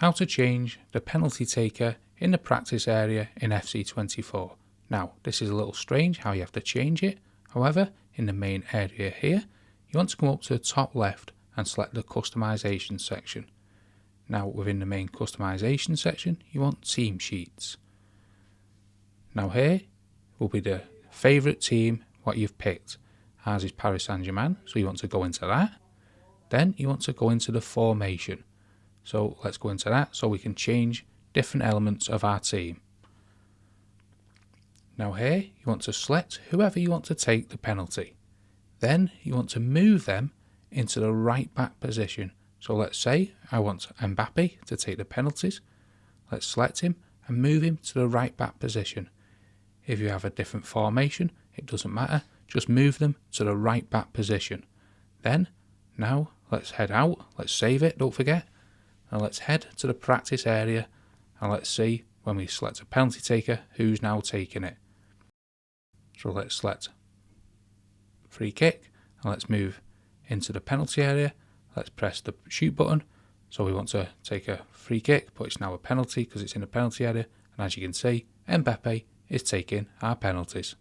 how to change the penalty taker in the practice area in FC24. Now, this is a little strange how you have to change it. However, in the main area here, you want to come up to the top left and select the customization section. Now, within the main customization section, you want team sheets. Now here will be the favourite team what you've picked. Ours is Paris Saint-Germain, so you want to go into that. Then you want to go into the formation. So let's go into that so we can change different elements of our team. Now here you want to select whoever you want to take the penalty. Then you want to move them into the right back position. So let's say I want Mbappe to take the penalties. Let's select him and move him to the right back position. If you have a different formation, it doesn't matter, just move them to the right back position. Then, now let's head out, let's save it, don't forget, and let's head to the practice area and let's see when we select a penalty taker who's now taking it. So let's select free kick and let's move into the penalty area. Let's press the shoot button. So we want to take a free kick, but it's now a penalty because it's in the penalty area. And as you can see, Mbappe is taking our penalties.